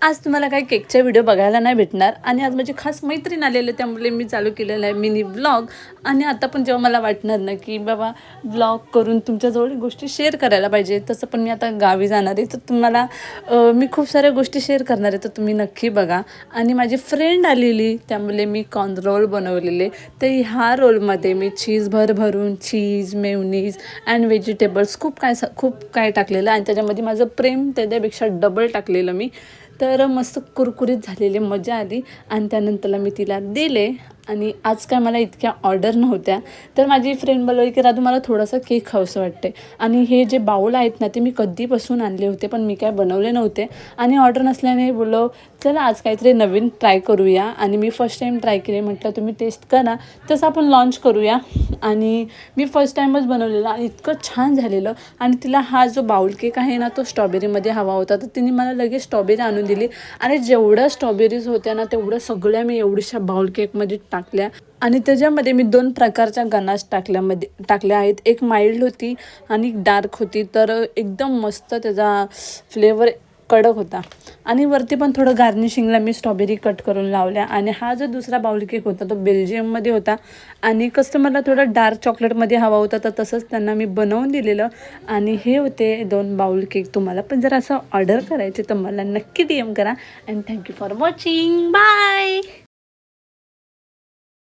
आज तुम्हाला काही केकचे व्हिडिओ बघायला नाही भेटणार आणि आज माझी खास मैत्रीण आलेली, त्यामुळे मी चालू केलेला आहे मिनी व्लॉग. आणि आता पण जेव्हा मला वाटणार ना की बाबा व्लॉग करून तुमच्याजवळ गोष्टी शेअर करायला पाहिजे, तसं पण मी आता गावी जाणार आहे, तर तुम्हाला मी खूप साऱ्या गोष्टी शेअर करणार आहे, तर तुम्ही नक्की बघा. आणि माझी फ्रेंड आलेली, त्यामुळे मी कॉर्न रोल बनवलेले. तर ह्या रोलमध्ये मी चीज भरभरून चीज, मेयोनीज अँड व्हेजिटेबल्स खूप काय टाकलेलं, आणि त्याच्यामध्ये माझं प्रेम त्याच्यापेक्षा डबल टाकलेलं मी. तर मस्त कुरकुरीत झालेले, मजा आली. आणि त्यानंतरला मी तिला दिले. आणि आज काय मला इतक्या ऑर्डर नव्हत्या, तर माझी फ्रेंड बोलली की राधू मला थोडंसं केक खावंसं वाटते. आणि हे जे बाऊल आहेत ना, ते मी कधीपासून आणले होते, पण मी काय बनवले नव्हते. आणि ऑर्डर नसल्याने बोललो चला आज काहीतरी नवीन ट्राय करूया. आणि मी फर्स्ट टाईम ट्राय केले, म्हटलं तुम्ही टेस्ट करा, तसं आपण लॉन्च करूया. आणि मी फर्स्ट टाईमच बनवलेलं आणि इतकं छान झालेलं. आणि तिला हा जो बाऊल केक आहे ना, तो स्ट्रॉबेरीमध्ये हवा होता, तर तिने मला लगेच स्ट्रॉबेरी आणून दिली. आणि जेवढ्या स्ट्रॉबेरीज होत्या ना, तेवढ्या सगळ्या मी एवढ्याशा बाऊल केकमध्ये टाकल्या. आणि त्याच्यामध्ये मी 2 प्रकारच्या गनाश टाकल्या आहेत. एक माइल्ड होती आणि एक डार्क होती. तर एकदम मस्त त्याचा फ्लेवर कडक होता. आणि वरती पण थोडं गार्निशिंगला मी स्ट्रॉबेरी कट करून लावल्या. आणि हा जो दुसरा बाउल केक होता तो बेल्जियममध्ये होता, आणि कस्टमरला थोडं डार्क चॉकलेटमध्ये हवा होता, तर तसंच त्यांना मी बनवून दिलेलं. आणि हे होते 2 बाउल केक. तुम्हाला पण जर असं ऑर्डर करायचे तर मला नक्की DM करा. And thank you for watching. Bye.